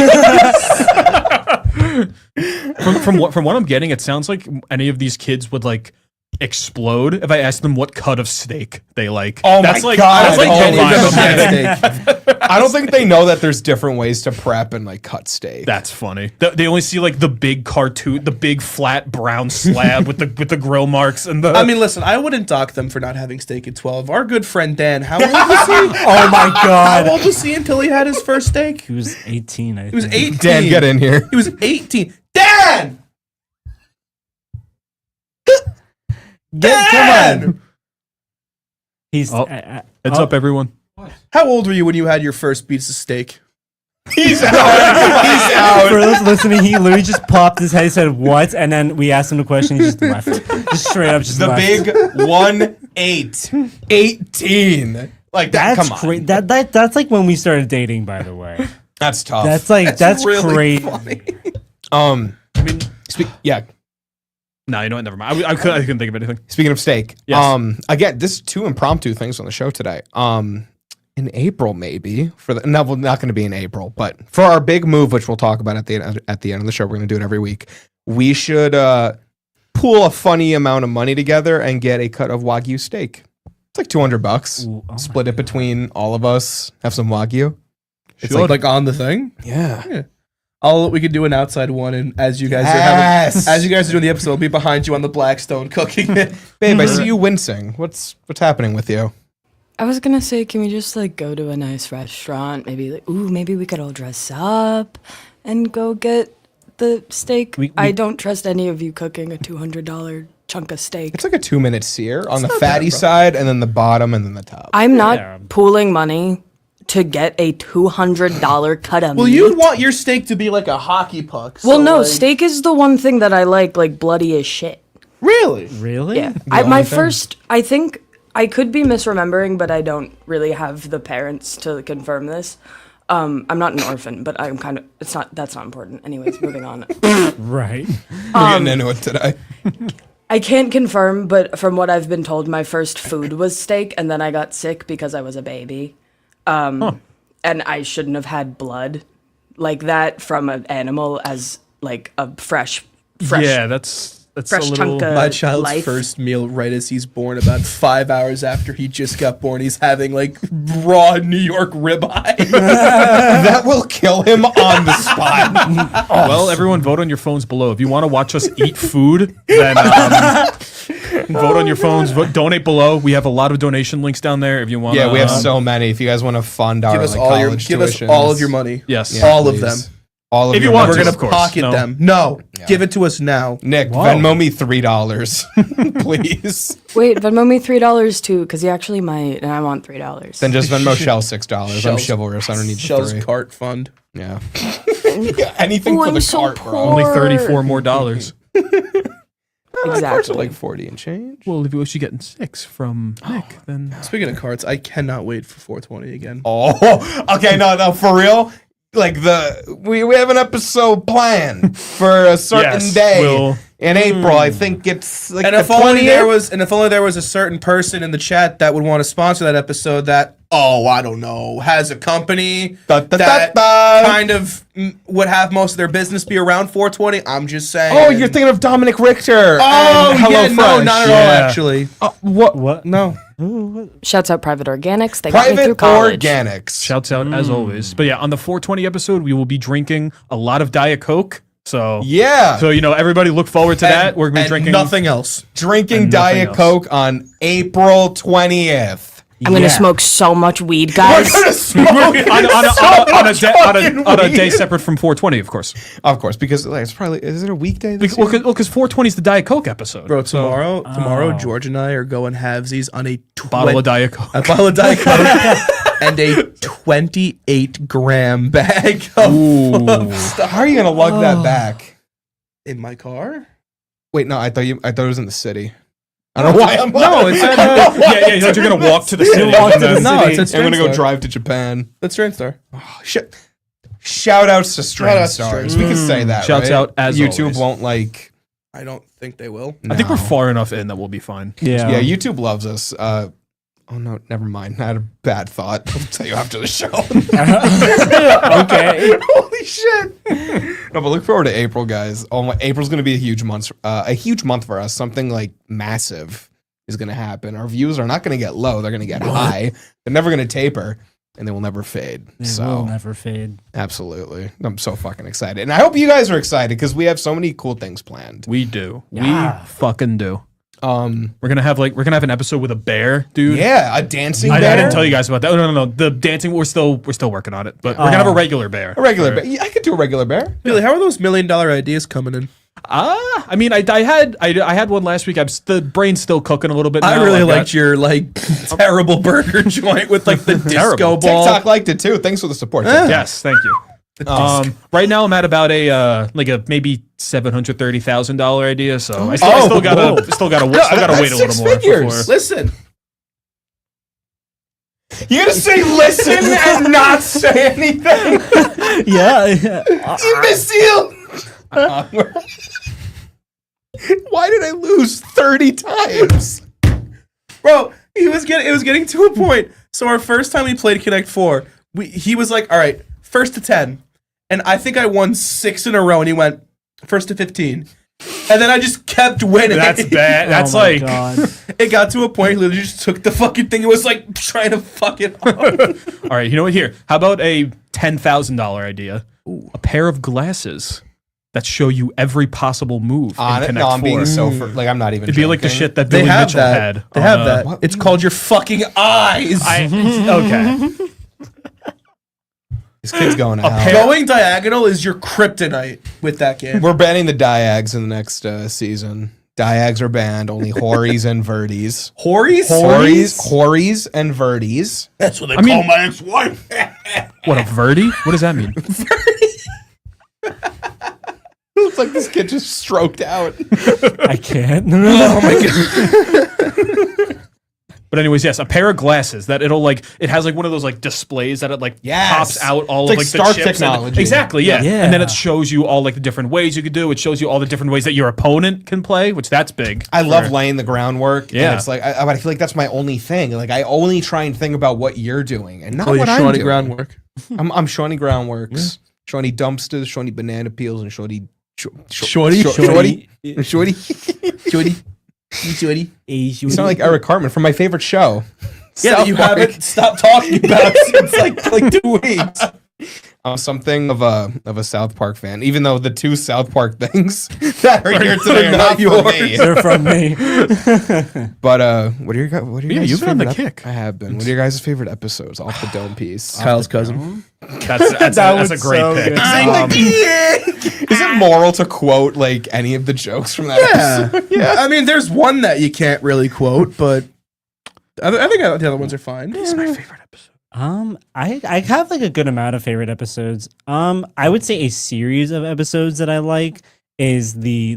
from what I'm getting, it sounds like any of these kids would like explode if I ask them what cut of steak they like. Oh that's my like, God. That's like Oh genuine my shit. I don't think they know that there's different ways to prep and like cut steak. That's funny. They only see like the big cartoon, the big flat brown slab with the grill marks and the. I mean, listen, I wouldn't dock them for not having steak at 12. Our good friend Dan, how old was he? Oh my god. How old was he until he had his first steak? He was 18, I think. He was 18. Dan, get in here. He was 18. Dan! Come on. He's Oh. Heads up, everyone. How old were you when you had your first piece of steak? He's out. He's out. For those listening, he literally just popped his head, he said, "What?" And then we asked him the question, he just left. Just straight up just The left. big 1-8. 18. Like that. That's Come on. crazy. That's like when we started dating, by the way. That's tough. That's really crazy. funny. I mean, Yeah. no, you know what? Never mind. I couldn't think of anything. Speaking of steak, Yes. again, this is 2 impromptu things on the show today. In April, maybe no, well, not going to be in April, but for our big move, which we'll talk about at the end of the show, we're going to do it every week. We should pool a funny amount of money together and get a cut of Wagyu steak. It's like $200. Ooh, oh Split it between all of us. Have some Wagyu. It's like on the thing. Yeah. We could do an outside one, and as you guys Yes. are doing the episode, I'll be behind you on the Blackstone cooking it. Babe, I see you wincing. What's happening with you? I was gonna say, can we just like go to a nice restaurant? Maybe maybe we could all dress up and go get the steak. I don't trust any of you cooking a $200 chunk of steak. It's like a 2-minute sear on the fatty side, and then the bottom, and then the top. I'm not Yeah. pooling money to get a $200 cut of Well, meat. you'd want your steak to be like a hockey puck. Well, so, no, like- steak is the one thing that I like bloody as shit. Really? Really? Yeah. only thing. I think I could be misremembering, but I don't really have the parents to confirm this. I'm not an orphan, but I'm kind of, that's not important. Anyways, moving on. Right. We're getting into it today. I can't confirm, but from what I've been told, my first food was steak, and then I got sick because I was a baby. And I shouldn't have had blood like that from an animal as like a fresh Yeah, that's fresh a little. chunk of My child's life. first meal right as he's born, about 5 hours after he just got born, he's having like raw New York ribeye. That will kill him on the spot. Well, everyone, vote on your phones below. If you want to watch us eat food, then vote on your phones. Donate below. We have a lot of donation links down there. If you want, Yeah, we have so many. If you guys want to fund our give us like, all college give us tuitions. all of your money. Yes. Yeah, all of please. them. All of If your you want We're money. to, gonna of course. pocket No. them. No, give it to us now. Nick, Whoa. Venmo me $3, please. Wait, Venmo me $3 too, because he actually might, and I want $3. Then just Venmo Shell $6. I'm Shell's- chivalrous. I don't need Shell's three. cart fund. Yeah. Anything Ooh, for I'm the so cart, bro. poor. Only $34 more. Carts are Exactly. like 40 and change. Well, if you wish you getting 6 from Nick, then Speaking of carts, I cannot wait for 420 again. Oh, okay, no, for real. Like we have an episode planned for a certain Yes, day we'll- in April. I think it's like And the if only 20th. there was a certain person in the chat that would want to sponsor that episode that I don't know has a company Da, da, that da, da. kind of would have most of their business be around 420. I'm just saying. Oh, you're thinking of Dominic Richter. Oh and Hello yeah, no, Fresh. not at all. Yeah. Actually, What? What? no. Shouts out Private Organics. They got me Private through college. Organics. shouts out as always. But yeah, on the 420 episode, we will be drinking a lot of Diet Coke. So Yeah. So everybody look forward to that. We're gonna be And drinking nothing else. Drinking and nothing Diet else. Coke on April 20th. I'm gonna Yeah. smoke so much weed, guys. We're gonna smoke on a day separate from 420, of course. Of course, because like, it's probably is it a weekday? This Well, year? because 420 is the Diet Coke episode. Bro, tomorrow, George and I are going halvesies on a Bottle of Diet Coke. a bottle of Diet Coke and a 28-gram bag of stuff How are you gonna lug that back? in my car. Wait, no, I thought it was in the city. I don't know why I'm. No, it's at, yeah, you're gonna walk to the city. walk and to the then- No, city. it's at I'm gonna go Strandstar. drive to Japan. That's Strandstar. Oh, shit. Shout outs to Strange outs to Stars. Strange We can say that. Shouts right? out as YouTube always. won't like. I don't think they will. I think we're No. far enough in that we'll be fine. Yeah. Yeah, YouTube loves us. Oh no, never mind. I had a bad thought. I'll tell you after the show. Okay. Holy shit! No, but look forward to April, guys. Oh my, April's gonna be a huge month for us. Something like massive is gonna happen. Our views are not gonna get low; they're gonna get high. They're never gonna taper, and they will never fade. It will never fade. Absolutely, I'm so fucking excited, and I hope you guys are excited because we have so many cool things planned. We do. Yeah. We fucking do. We're gonna have an episode with a bear, dude. Yeah, a dancing I bear. didn't tell you guys about that. Oh, no. The dancing, we're still working on it, but we're gonna have a regular bear. A regular bear. Yeah, I could do a regular bear. Billy, how are those $1 million ideas coming in? I mean, I had one last week. The brain's still cooking a little bit. I now. really I've got- liked your terrible burger joint with like the disco Terrible. ball. TikTok liked it too. Thanks for the support. Yes, thank you. Right now I'm at about a maybe $730,000 idea. So I still gotta wait a little more. figures. Listen, You gotta say listen and not say anything. Yeah. Imbecile. Why did I lose 30 times? bro, it was getting to a point. So our first time we played Connect 4, he was like, all right, first to 10. And I think I won 6 in a row, and he went first to 15. And then I just kept winning. That's bad. That's Oh my like God. It got to a point he literally just took the fucking thing and was like trying to fuck it up. all right. You know what? Here, how about a $10,000 idea? A pair of glasses that show you every possible move in Connect No, I'm 4. being so like I'm not even. It'd be like the joking. shit that They Billy have Mitchell that. had. They on, have that. what? It's called your fucking eyes. Okay. This kid's going to hell. pair- Going diagonal is your kryptonite with that game. We're banning the diags in the next season. Diags are banned. Only hories and verties. Hories? Hories and verties. That's what they call my ex-wife. What, a Verdi? What does that mean? Looks like this kid just stroked out. I can't. Oh my god. But anyways, yes, a pair of glasses that it has like one of those like displays that it like Yes. pops out all It's of like like the Star chips and- technology. exactly, yeah. Yeah. And then it shows you all like the different ways you could do. It shows you all the different ways that your opponent can play, which that's big. I love laying the groundwork. Yeah. And it's like I feel like that's my only thing. Like I only try and think about what you're doing and not Oh, what your I'm Shawnee doing. groundwork. I'm Shawnee Groundworks, Shawnee Dumpsters, Shawnee Banana Peels, and Shawnee Shorty? Shorty. You You sound like Eric Cartman from my favorite show. Yeah, that South you Park. haven't stopped talking about since like 2 weeks. I'm something of a South Park fan, even though the two South Park things that are here today are not for me. They're from me. But what are your Yeah, guys' you've been on the favorite kick. I have been. What are your guys' favorite episodes off the dome piece? Kyle's cousin. That's was a great so pick. good. Is it moral to quote like any of the jokes from that episode? Yeah. I mean, there's one that you can't really quote, but I think the other ones are fine. This is my favorite episode. I have like a good amount of favorite episodes. I would say a series of episodes that I like is the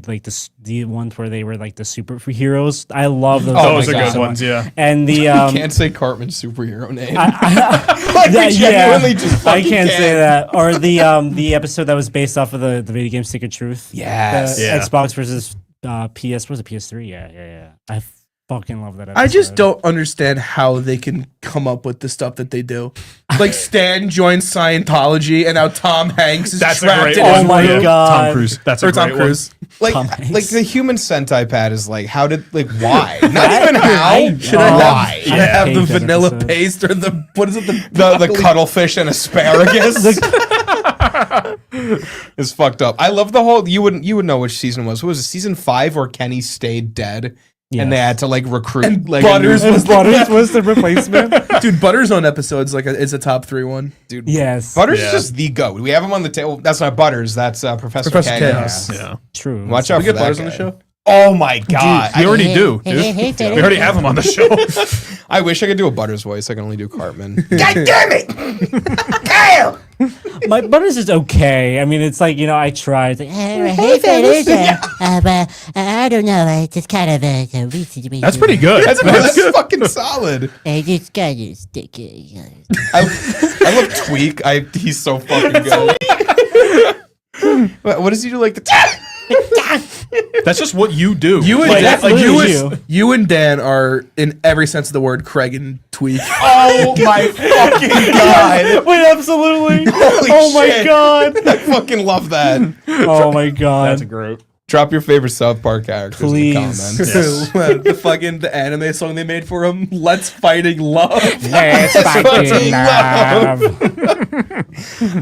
ones where they were like the superheroes. I love those. Oh, Those my are God. good ones, yeah. And the You can't say Cartman's superhero name. like we genuinely just I fucking can't say can't. that. Or the episode that was based off of the video game Stick of Truth. Yes. The Yeah. Xbox versus PS. Was it PS3? Yeah. I fucking love that episode. I just don't understand how they can come up with the stuff that they do. Like Stan joins Scientology, and now Tom Hanks is That's a trapped great in one. his Oh my room. God. Tom Cruise. That's Or a Tom great one. Cruise. Like, Tom Hanks. like the human Sentai pad is like, how did, like, why? Not even how, I why? Should I have hate the that vanilla episode. paste or the what is it? The cuttlefish and asparagus is fucked up. I love the whole. You would know which season it was. What was it, season 5 where Kenny stayed dead and they Yes. had to like recruit And like Butters a new, was Butters was the replacement. Dude, Butters on episodes is a top 3 one. dude. Yes. Butters Yeah. is just the goat. We have him on the table. That's not Butters. That's Professor Professor Chaos. Chaos. Yeah. True. Watch out We for get that Butters guy. on the show. Oh my god! We already do, dude. Hey, We already have him on the show. I wish I could do a Butters voice. I can only do Cartman. God damn it! Kyle! My Butters is okay. I mean, it's like, I tried. It's like, Hey, fellas. I don't know. It's just kind of a recent. That's pretty good. That's fucking solid. I just got to stick it. I love Tweak. He's so fucking good. What does he do? Like the That's just what you do. You and, Like, Dan, that's you, literally and, you and Dan are, in every sense of the word, Craig and Tweak. Oh my fucking god! Wait, absolutely. Holy Oh my shit. god. I fucking love that. Oh my god. That's great. Drop your favorite South Park characters in the Please. comments. the anime song they made for him, Let's Fighting Love. Let's fucking love.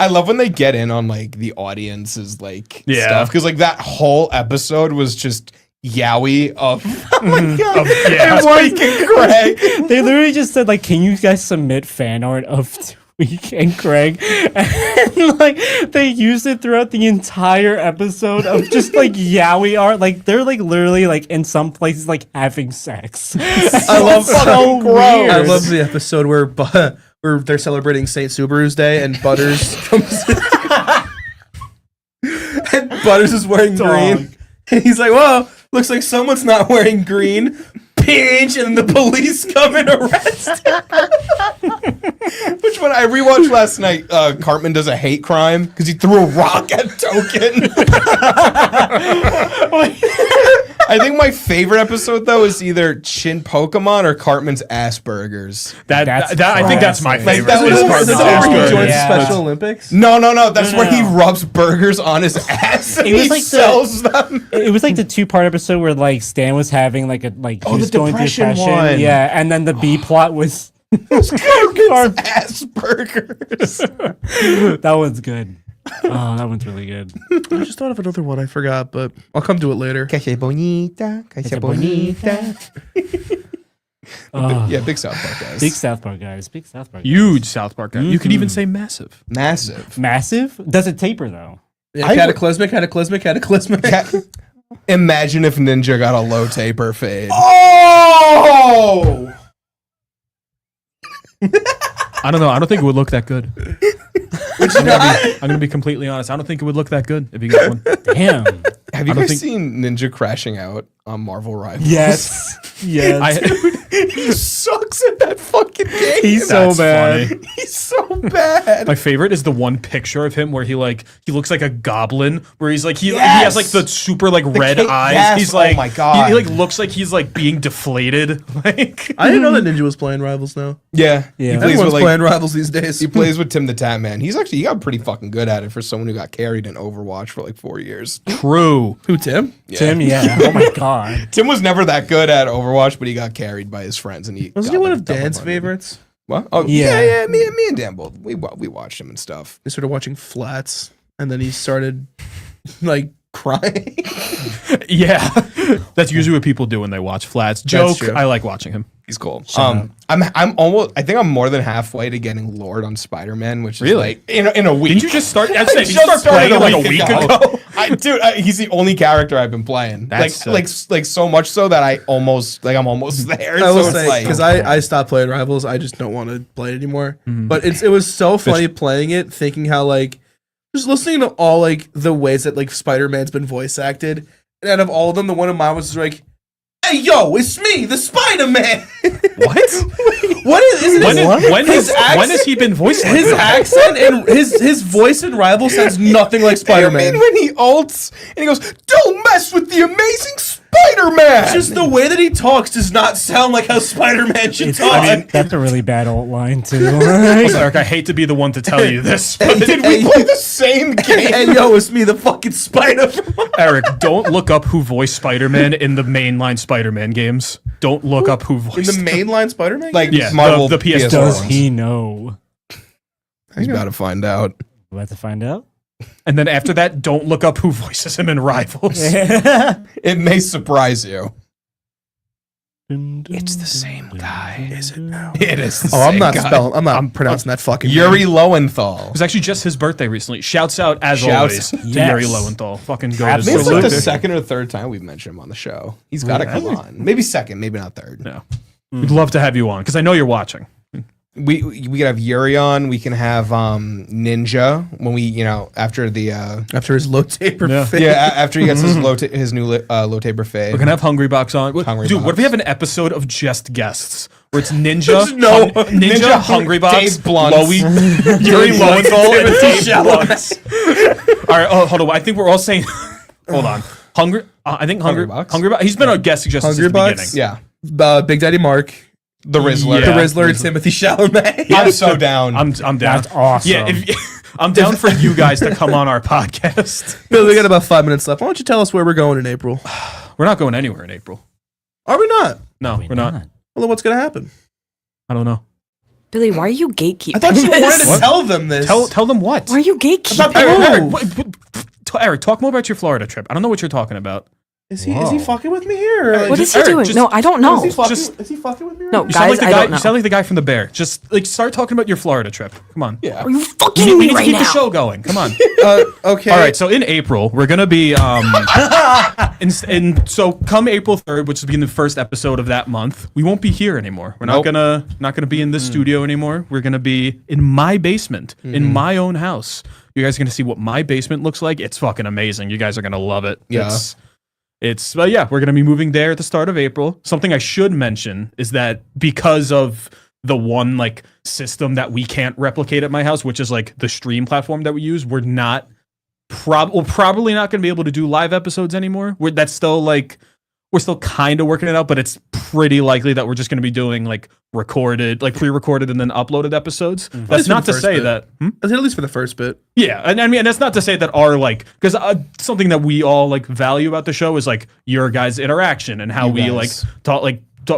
I love when they get in on like the audience's like Yeah. stuff because like that whole episode was just Yowie of Yeah. Tweak and Craig. They literally just said like, "Can you guys submit fan art of Tweak and Craig?" And like they used it throughout the entire episode of just like yaoi art. Like they're like literally like in some places like having sex. I love so gross. weird. I love the episode where where they're celebrating Saint Subaru's Day and Butters comes in. And Butters is wearing green. And he's like, "Whoa, looks like someone's not wearing green." Pinch, and the police come and arrest him. Which one I rewatched last night? Cartman does a hate crime because he threw a rock at Token. I think my favorite episode though is either Chin Pokemon or Cartman's Asperger's. That I think that's my classic. favorite. That was is the Cartman's one Where he Asperger's. joins Yeah. the Special Olympics. No, that's No, where he no. rubs burgers on his ass and It was he like the- sells them. It was like the 2-part episode where like Stan was having like he Oh, was the going through depression depression. one. Yeah, and then the B plot was Asperger's. that one's good. Oh, that one's really good. I just thought of another one I forgot, but I'll come to it later. Calle bonita, calle bonita. Oh, Yeah, big South Park guys. big South Park guys. Big South Park. Guys. Huge South Park guy. You could even say massive. Massive. Massive. Does it taper though? Yeah, I would- cataclysmic. Imagine if Ninja got a low taper fade. Oh! I don't know. I don't think it would look that good. I'm gonna be completely honest. I don't think it would look that good if you got one. Damn. Have you I don't guys think- seen Ninja crashing out on Marvel Rivals? Yes. Yes. He sucks at that fucking game. He's so That's bad. funny. He's so bad. My favorite is the one picture of him where he looks like a goblin, where he's like he Yes! has like the super like red cape- eyes. yes, He's oh like my God. He like looks like he's like being deflated. Like I didn't know that Ninja was playing Rivals now. Yeah. Yeah. He plays Everyone's with playing Rivals these days. he plays with Tim the Tap Man. He got pretty fucking good at it for someone who got carried in Overwatch for like 4 years. true. Who, Tim? Tim. Yeah. Oh my god. Tim was never that good at Overwatch, but he got carried by his friends, and he Wasn't got, he one like, of double Dan's funded. favorites? What? Oh Yeah. yeah. Me and Dan both we watched him and stuff. They started watching Flats, and then he started like crying. Yeah, that's usually what people do when they watch Flats. Joke. true. I like watching him. He's cool. up. I'm almost. I think I'm more than halfway to getting Lord on Spider-Man, which is Really? like in a week. Didn't you just start? I'd I say, you just start started playing like a week ago. He's the only character I've been playing. That's like so much so that I'm almost there. I will so say because I stopped playing Rivals. I just don't want to play it anymore. But it was so funny playing it, thinking how like just listening to all like the ways that like Spider-Man's been voice acted, and out of all of them, the one of mine was just like, "Hey yo, it's me, the Spider-Man." What? What is? Isn't When has he been voiced? Like his that? accent and his voice in Rivals sounds nothing like Spider-Man. And when he ults and he goes, "Don't mess with the amazing Spider-Man." Just the way that he talks does not sound like how Spider-Man should It's, talk. I mean, that's a really bad old line too. Listen, Eric, I hate to be the one to tell you this, but Did we play the same game? Hey yo, it's me, the fucking Spider. Eric, don't look up who voiced Spider-Man in the mainline Spider-Man games. Don't look up who In voiced the mainline Spider-Man? Like Yeah, Marvel the PS4 Does ones. he know? He's about to find out. We're about to find out. And then after that, don't look up who voices him in Rivals. It may surprise you. It's the same guy. Is it now? It is. The Oh, I'm same not guy. spelling. I'm not pronouncing that fucking Yuri name. Lowenthal. It was actually just his birthday recently. Shouts out, as Shouts. always, to Yes. Yuri Lowenthal. Fucking go I think to it's like the Absolutely. second or third time we've mentioned him on the show. He's got to come on. Maybe second, maybe not third. No. We'd love to have you on, because I know you're watching. We can have Yuri on. We can have Ninja when we after the After his low taper Yeah. fit. after he gets his his new low taper fade. We're going to have Hungry Box on. Hungry Dude, what Box. if we have an episode of just guests? Where it's Ninja, Ninja, Hungry Box, Dave Blunt. Lowy, Yuri Lowenthal, and Dave Shallow. Blunt. All right, hold on. I think we're all saying Hold on. I think Hungry Bucks? Hungry Bucks. He's been a guest suggestion Hungry since the Bucks? beginning. Yeah. Big Daddy Mark, The Rizzler. Yeah. the Rizzler, Timothy Chalamet. I'm so down. I'm down. That's awesome. Yeah, I'm down for you guys to come on our podcast. Bill, we got about 5 minutes left. Why don't you tell us where we're going in April? We're not going anywhere in April. Are we not? No, we're not. Well, then what's going to happen? I don't know. Billy, why are you gatekeeping? I thought you wanted to What? tell them this. Tell them what? Why are you gatekeeping? Eric, talk more about your Florida trip. I don't know what you're talking about. Is he fucking with me here? Or What is he Eric, doing? just- No, I don't know. is he fucking with me? No, right You sound guys, like the I guy. don't know. You sound like the guy from the Bear. Just like start talking about your Florida trip. Come on. Yeah. Are you We fucking need, we me need to right keep now? the show going. Come on. Okay. All right. So in April, we're gonna be and so come April 3rd, which will be the first episode of that month. We won't be here anymore. We're Nope. not gonna be in this studio anymore. We're gonna be in my basement, in my own house. You guys are gonna see what my basement looks like. It's fucking amazing. You guys are gonna love it. Yeah. But yeah, we're gonna be moving there at the start of April. Something I should mention is that because of the one like system that we can't replicate at my house, which is like the stream platform that we use, we're probably not gonna be able to do live episodes anymore. We're still kind of working it out, but it's pretty likely that we're just gonna be doing like pre-recorded and then uploaded episodes. That's least for not the to first say bit. that. At least for the first bit. Yeah, and I mean, and that's not to say that our because something that we all like value about the show is like your guys' interaction and how we guys.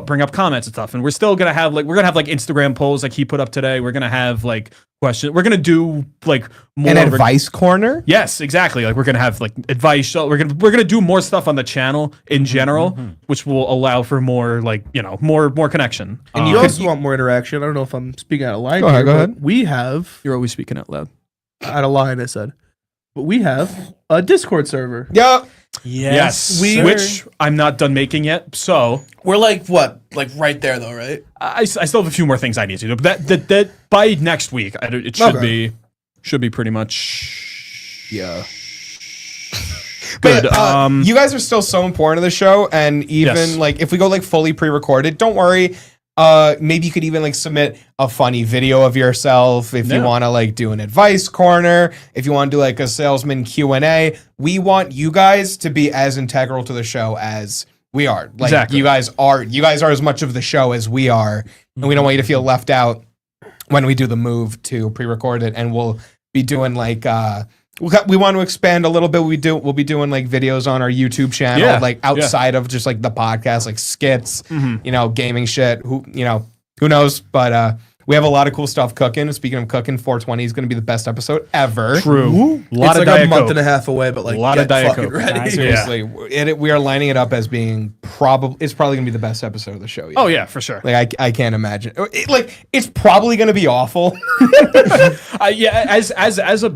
bring up comments and stuff. And we're still gonna have Instagram polls like he put up today. We're gonna have like questions. We're gonna do like more An advice corner? Yes, exactly. Like we're gonna have like advice. We're gonna do more stuff on the channel in general, which will allow for more like more connection. And you also want more interaction. I don't know if I'm speaking out of line. Go ahead, here, go but ahead. We have You're always speaking out loud. out of line. I said, but we have a Discord server. Yep. Yes, We- which I'm not done making yet. So We're like what? Like right there though, right? I still have a few more things I need to do, but that by next week it should be pretty much Yeah. good. But, you guys are still so important to the show, and even Yes. like if we go like fully pre-recorded, don't worry. Maybe you could even like submit a funny video of yourself if you Yeah. want to like do an advice corner, if you want to do like a salesman Q&A. We want you guys to be as integral to the show as we are. Like Exactly. you guys are as much of the show as we are, and we don't want you to feel left out when we do the move to pre-record it. And we'll be doing like we want to expand a little bit. We'll be doing like videos on our YouTube channel, Yeah, like outside of just like the podcast, like skits, Mm-hmm. gaming shit. Who knows? But we have a lot of cool stuff cooking. Speaking of cooking, 420 is going to be the best episode ever. true. A lot It's of like Diet a month Coke. and a half away, but like A lot get of Diet fucking Coke. ready. Nice. Seriously, we are lining it up as being it's probably going to be the best episode of the show. Yet. Oh yeah, for sure. Like I can't imagine. It's probably going to be awful. Yeah, as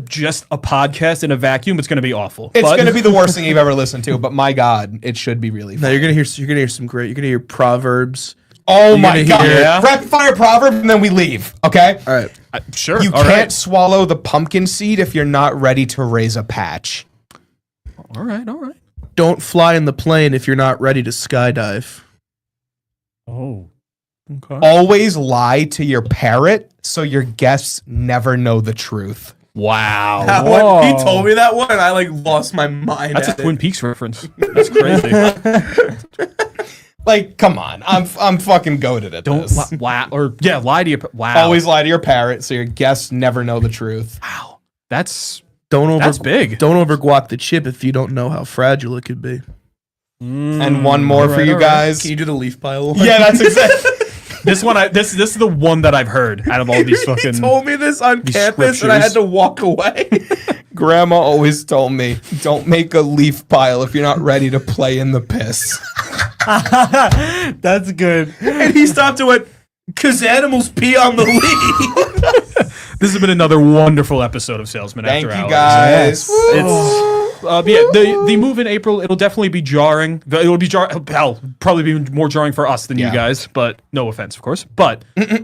just a podcast in a vacuum, it's going to be awful. It's But- going to be the worst thing you've ever listened to. But my God, it should be really No, fun. you're gonna hear some great. You're gonna hear proverbs. Oh my gonna God! hear- Yeah. Rapid fire proverb, and then we leave. Okay. All right. sure. You All can't right. swallow the pumpkin seed if you're not ready to raise a patch. All right. All right. Don't fly in the plane if you're not ready to skydive. Oh. Okay. Always lie to your parrot so your guests never know the truth. Wow. That Whoa. one, he told me that one, and I like lost my mind. That's a at it. Twin Peaks reference. That's crazy. Like, come on, I'm fucking goated at Don't this. lie to your wow. Always lie to your parrot so your guests never know the truth. wow. That's That's big. Don't overguac the chip if you don't know how fragile it could be. And one more for you guys. Can you do the leaf pile? Yeah, that's exactly. This one. This is the one that I've heard out of all these He fucking. told me this on these campus, and I had scriptures. to walk away. Grandma always told me, don't make a leaf pile if you're not ready to play in the piss. That's good. And he stopped and went, "'Cause animals pee on the leaf." This has been another wonderful episode of Salesmen Thank After you Hours. guys. It's the move in April. It'll definitely be jarring. It'll be probably be more jarring for us than you Yeah. guys. But no offense, of course. But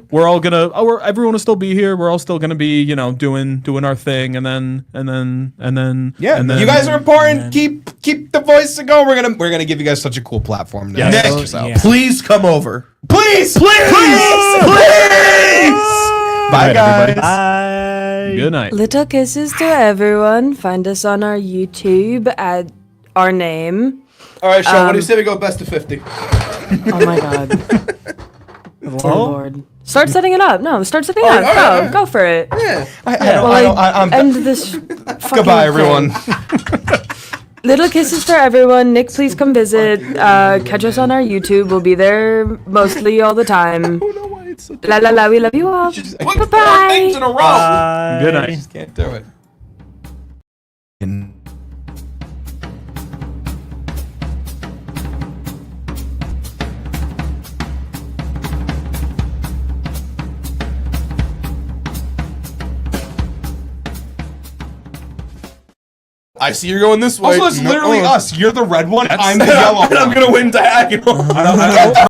we're all gonna. Everyone will still be here. We're all still gonna be, doing our thing, and then. Yeah, and then, you guys are important. Keep the voice going. We're gonna give you guys such a cool platform. To Yes. express Nick, yourself. Yeah. please come over. Please. Bye, Good night, guys. everybody. Bye. Good night. Little kisses to everyone. Find us on our YouTube at our name. All right, Sean, what do you say we go best of 50? Oh my god. Oh Hello? lord. Start setting it up. No, start setting it Oh, up. all right, Go for it. Yeah. I'm End this. fucking Goodbye, thing. everyone. Little kisses for everyone. Nick, please come visit. Catch us on our YouTube. We'll be there mostly all the time. I don't know why it's so La la la. We love you all. Put Bye 4 bye. things in a row. Good night. Can't do it. I see you're going this way. Also, it's literally us. You're the red one. I'm the yellow And I'm one. gonna win diagonal.